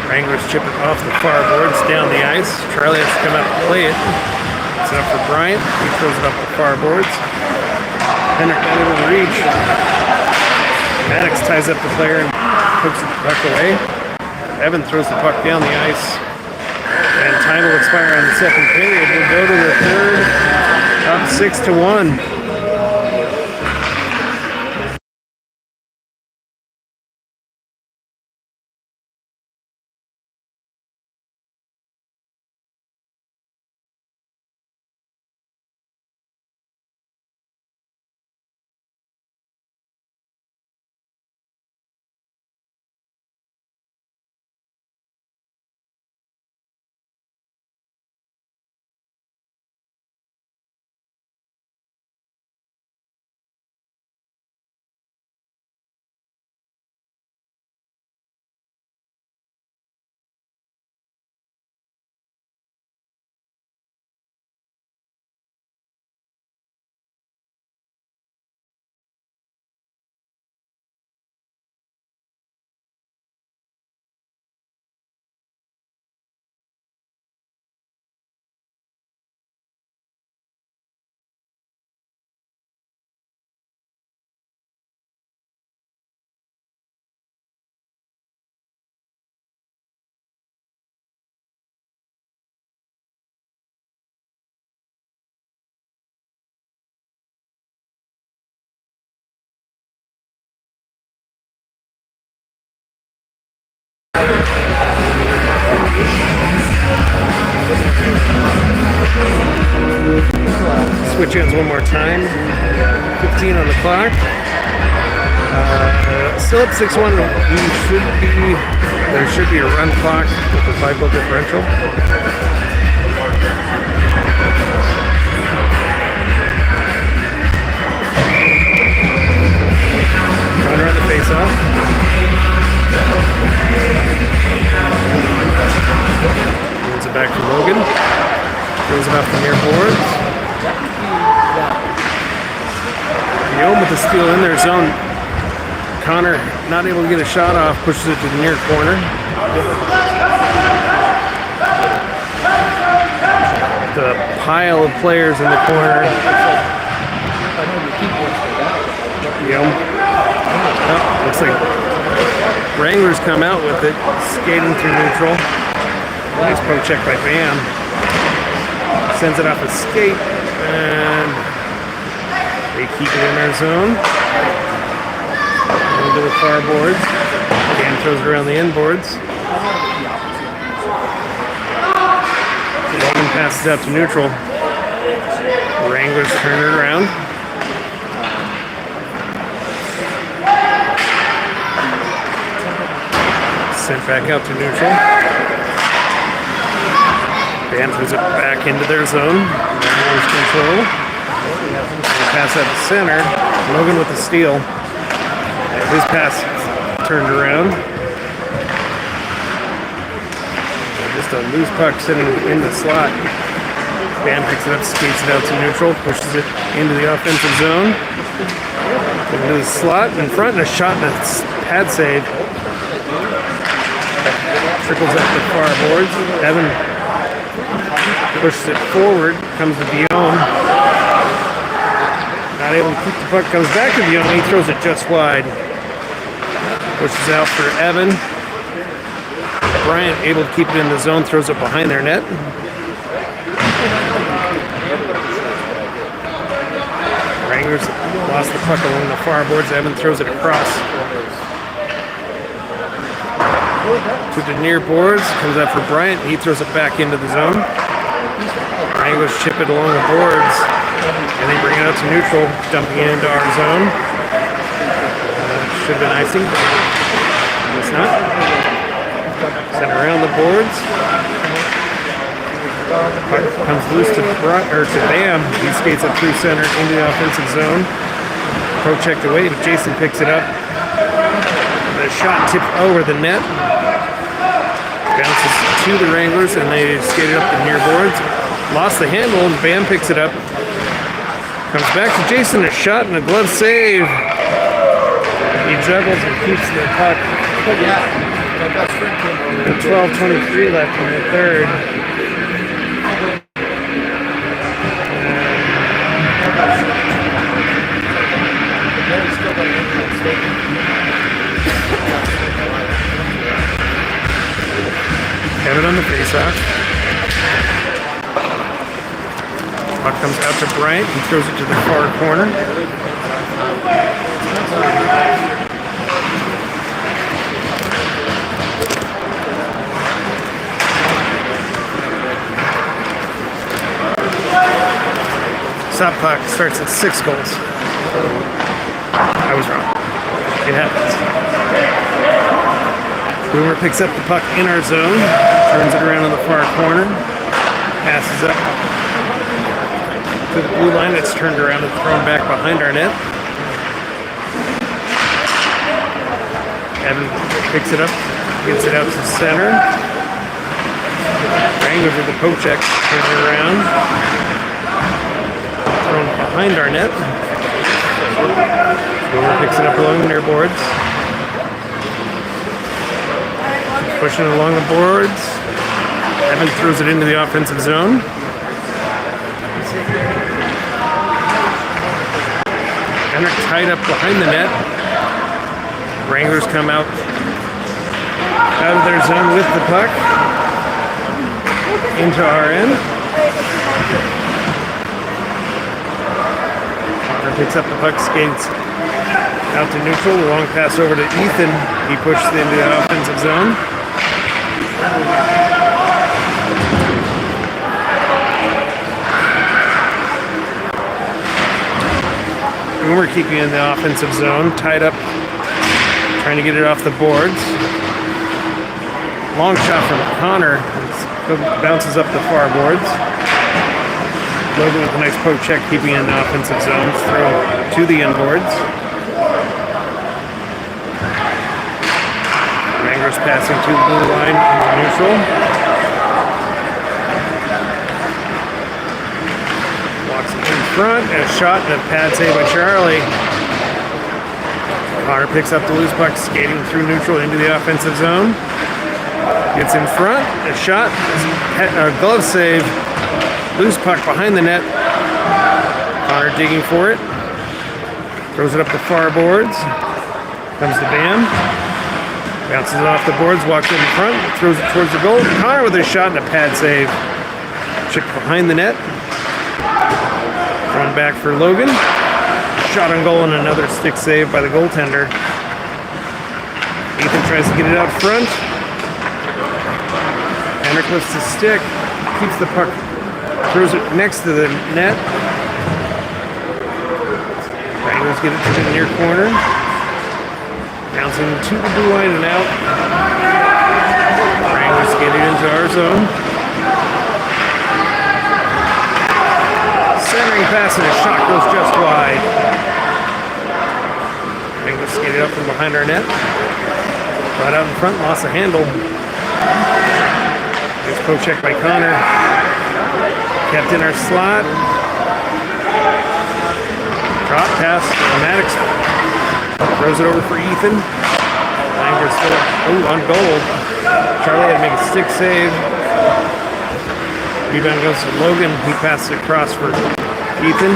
Wranglers chip it off the far boards down the ice. Charlie has to come out and play it. It's up for Bryant. He throws it up the far boards. Henrik got it over reach. Maddox ties up the player and hooks the puck away. Evan throws the puck down the ice. And time will expire on the second period. We'll go to the third. Up 6-1. Switch ends one more time. 15 on the clock. Still up 6-1. There should be a run clock with the 5-goal differential. Runner on the face-off. Moves it back to Logan. Throws it off the near boards. Guillaume with the steal in their zone. Connor not able to get a shot off, pushes it to the near corner. The pile of players in the corner. Guillaume. Oh, looks like Wranglers come out with it, skating through neutral. Nice poke check by Bam. Sends it off a skate, and they keep it in their zone. Into the far boards. Bam throws it around the end boards. Logan passes out to neutral. Wranglers turn it around. Sent back out to neutral. Bam throws it back into their zone. Wranglers control. Pass out to center. Logan with the steal. His pass turned around. Just a loose puck sitting in the slot. Bam picks it up, skates it out to neutral, pushes it into the offensive zone. Into the slot in front, and a shot and a pad save. Trickles up the far boards. Evan pushes it forward, comes to Guillaume. Not able to keep the puck, comes back to Guillaume. He throws it just wide. Pushes out for Evan. Bryant able to keep it in the zone, throws it behind their net. Wranglers lost the puck along the far boards. Evan throws it across. to the near boards. Comes out for Bryant. He throws it back into the zone. Wranglers chip it along the boards. And they bring it out to neutral, dumping it into our zone. Should have been icing, but it's not. Sent around the boards. Puck comes loose to Bam. He skates up through center into the offensive zone. Pro checked away, but Jason picks it up. The shot tipped over the net. Bounces to the Wranglers, and they skate it up the near boards. Lost the handle, and Bam picks it up. Comes back to Jason, a shot and a glove save. He juggles and keeps the puck. 12:23 left in the third. Have it on the faceoff. Puck comes out to Bryant. He throws it to the far corner. Stop puck starts at 6 goals. I was wrong. It happens. Boomer picks up the puck in our zone, turns it around on the far corner, passes up to the blue line. It's turned around and thrown back behind our net. Evan picks it up, gets it out to center. Wranglers with the poke check, turns it around. Thrown behind our net. Boomer picks it up along near boards. Pushing it along the boards. Evan throws it into the offensive zone. Henrik tied up behind the net. Wranglers come out of their zone with the puck into our end. Connor picks up the puck, skates out to neutral. The long pass over to Ethan. He pushes it into the offensive zone. Boomer keeping in the offensive zone, tied up, trying to get it off the boards. Long shot from Connor, bounces up the far boards. Logan with a nice poke check, keeping in the offensive zone, throw to the end boards. Wranglers passing to the blue line into neutral. Walks in front, and a shot and a pad save by Charlie. Connor picks up the loose puck, skating through neutral into the offensive zone. Gets in front, a shot, a glove save, loose puck behind the net. Connor digging for it. Throws it up the far boards. Comes to Bam. Bounces it off the boards, walks in front, throws it towards the goal. Connor with a shot and a pad save. Chick behind the net. Run back for Logan. Shot on goal and another stick save by the goaltender. Ethan tries to get it out front. Henrik lifts his stick, keeps the puck, throws it next to the net. Wranglers get it to the near corner. Bouncing to the blue line and out. Wranglers get it into our zone. Centering pass and a shot goes just wide. Wranglers get it up from behind our net. Right out in front, lost the handle. Nice poke check by Connor. Kept in our slot. Drop pass. Maddox throws it over for Ethan. Wranglers still on goal. Charlie had to make a stick save. Rebound goes to Logan. He passes it across for Ethan.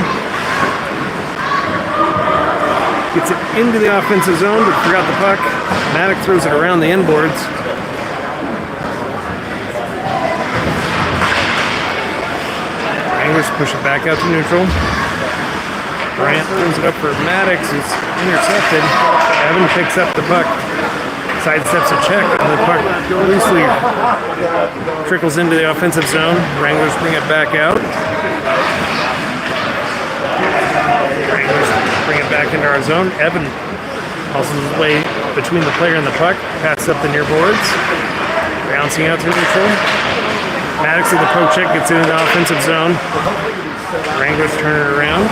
Gets it into the offensive zone, but forgot the puck. Maddox throws it around the end boards. Wranglers push it back out to neutral. Bryant throws it up for Maddox. It's intercepted. Evan picks up the puck. sidesteps a check, and the puck loosely trickles into the offensive zone. Wranglers bring it back out. Wranglers bring it back into our zone. Evan hustles his way between the player and the puck, passes up the near boards, bouncing out to neutral. Maddox with the poke check gets into the offensive zone. Wranglers turn it around.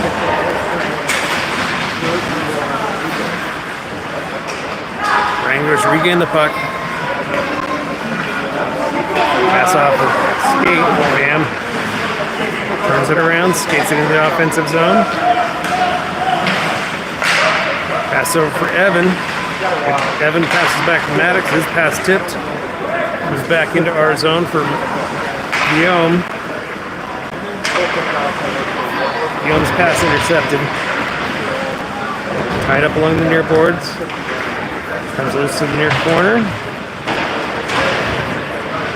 Wranglers regain the puck. Pass off the skate. Bam. Turns it around, skates it into the offensive zone. Pass over for Evan. Evan passes back to Maddox. His pass tipped. Goes back into our zone for Guillaume. Guillaume's pass intercepted. Tied up along the near boards. Comes loose to the near corner.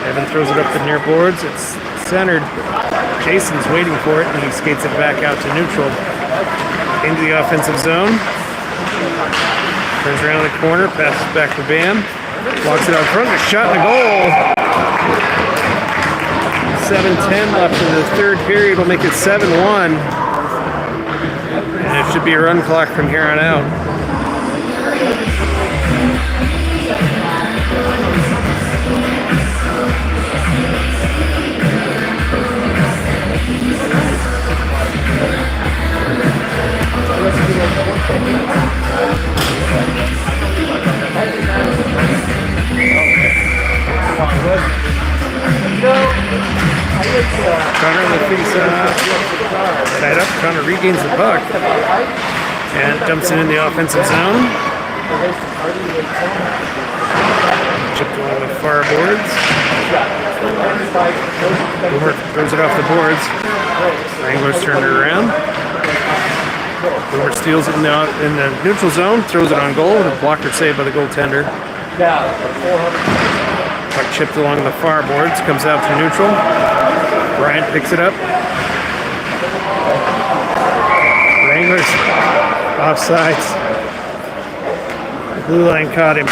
Evan throws it up the near boards. It's centered. Jason's waiting for it, and he skates it back out to neutral. Into the offensive zone. Turns around the corner, passes back to Bam. Walks it out front, a shot and a goal. 7:10 left in the third period. Will make it 7-1. And it should be a run clock from here on out. Connor on the face tied up. Connor regains the puck and dumps it in the offensive zone. Chipped along the far boards. Boomer throws it off the boards. Wranglers turn it around. Boomer steals it in the neutral zone, throws it on goal, and a blocker save by the goaltender. Puck chipped along the far boards, comes out to neutral. Bryant picks it up. Wranglers offsides. Blue line caught him.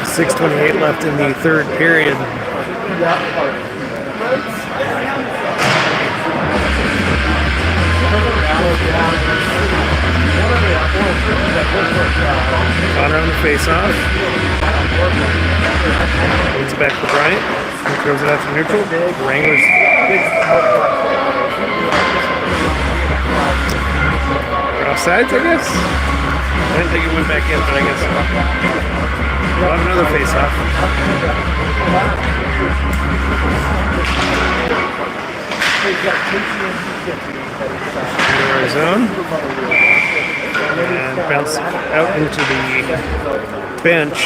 6:28 left in the third period. Connor on the face-off. Moves back to Bryant. He throws it out to neutral. Wranglers. Offsides, I guess? I didn't think it went back in, but I guess we'll have another face-off. Into our zone. And bounce out into the bench.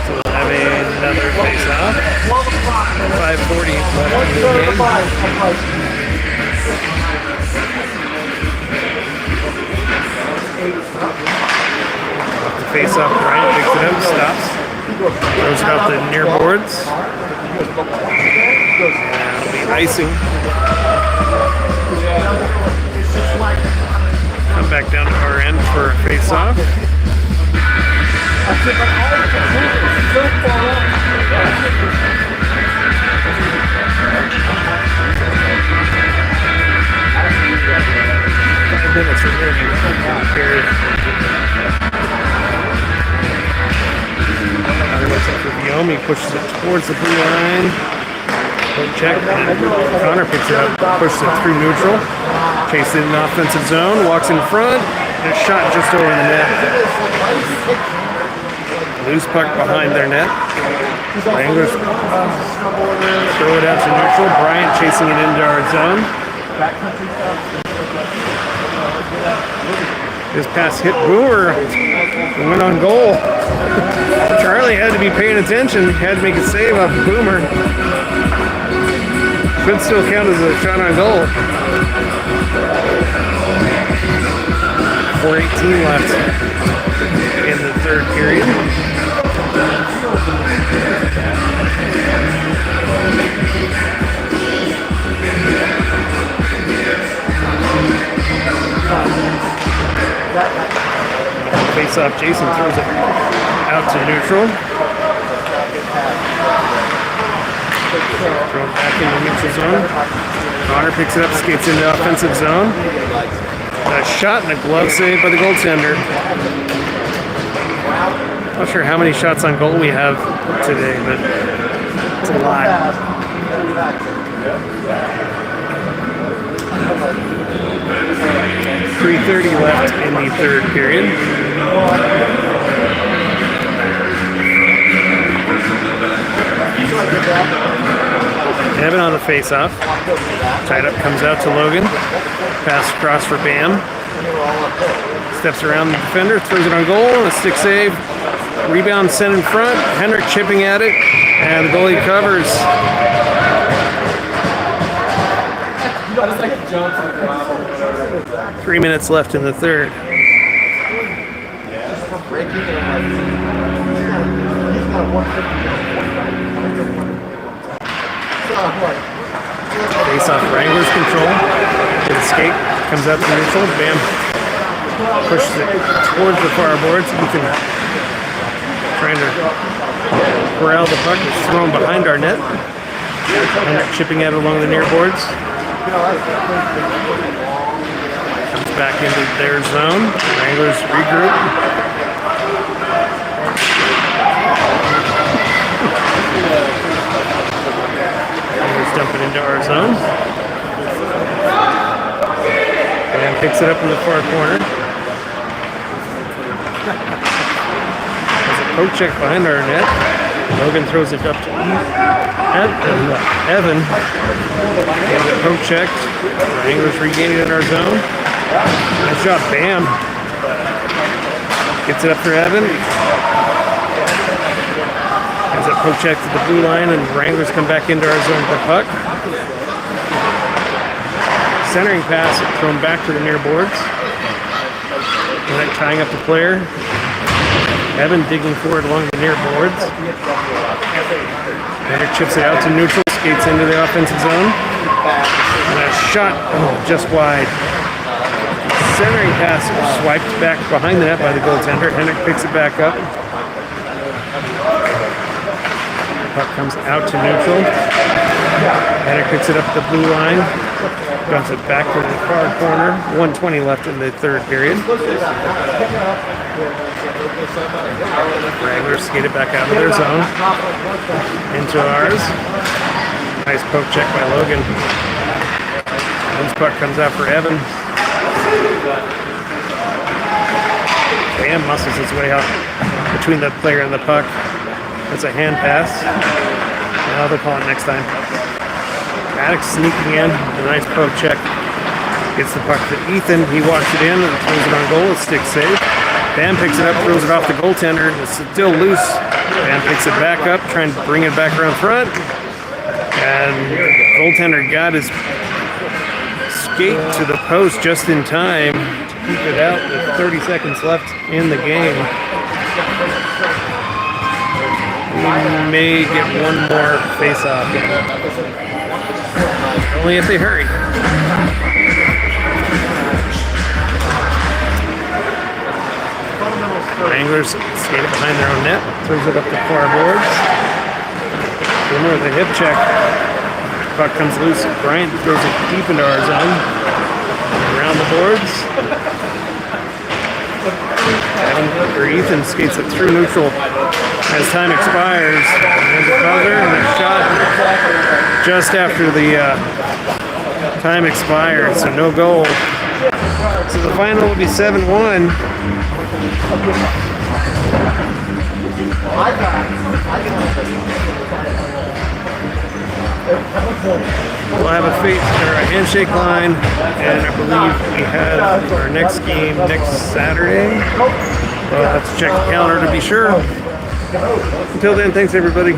So we'll have another face-off. 5:40 left in the game. Off the face-off, Bryant picks it up, stops. Throws it out the near boards. And it'll be icing. Come back down to our end for a face-off. Minutes remaining period. Looks up for Guillaume. He pushes it towards the blue line. Check. Connor picks it up, pushes it through neutral. Chases it in the offensive zone. Walks in front. And a shot just over the net. Loose puck behind their net. Wranglers throw it out to neutral. Bryant chasing it into our zone. This pass hit Boomer and went on goal. Charlie had to be paying attention, had to make a save off of Boomer. Should still count as a shot on goal. 4:18 left in the third period. face-off. Jason throws it out to neutral. Thrown back into neutral zone. Connor picks it up, skates into the offensive zone. A shot and a glove save by the goaltender. Not sure how many shots on goal we have today, but it's a lot. 3:30 left in the third period. Evan on the face-off. Tied up, comes out to Logan. Pass across for Bam. Steps around the defender, throws it on goal, and a stick save. Rebound sent in front. Henrik chipping at it, and the goalie covers. 3 minutes left in the third. Face-off, Wranglers control. Good escape, comes out to neutral. Bam pushes it towards the far boards. Ethan trying to corral the puck. It's thrown behind our net. And chipping at it along the near boards. Comes back into their zone. Wranglers regroup. Dumping into our zone. And picks it up in the far corner. There's a poke check behind our net. Logan throws it up to Evan. And the poke checked. Wranglers regaining it in our zone. Nice shot, Bam. Gets it up for Evan. As a poke check to the blue line, and Wranglers come back into our zone for puck. Centering pass thrown back to the near boards. And then tying up the player. Evan digging forward along the near boards. Henrik chips it out to neutral, skates into the offensive zone. And a shot, just wide. Centering pass swiped back behind the net by the goaltender. Henrik picks it back up. Puck comes out to neutral. Henrik picks it up the blue line. Dumps it back to the far corner. 1:20 left in the third period. Wranglers skate it back out of their zone. Into ours. Nice poke check by Logan. This puck comes out for Evan. Bam muscles his way up between the player and the puck. That's a hand pass. Now they'll call it next time. Maddox sneaking in. A nice poke check. Gets the puck to Ethan. He walks it in and throws it on goal. A stick save. Bam picks it up, throws it off the goaltender. It's still loose. Bam picks it back up, trying to bring it back around front. And the goaltender got his skate to the post just in time to keep it out with 30 seconds left in the game. We may get one more face-off. Only if they hurry. Wranglers skate it behind their own net, throws it up the far boards. Boomer with a hip check. Puck comes loose. Bryant throws it deep into our zone. Around the boards. Ethan skates it through neutral as time expires. And the buzzer and a shot just after the time expired, so no goal. So the final will be 7-1. We'll have a handshake line, and I believe we have our next game next Saturday. We'll have to check the calendar to be sure. Until then, thanks everybody.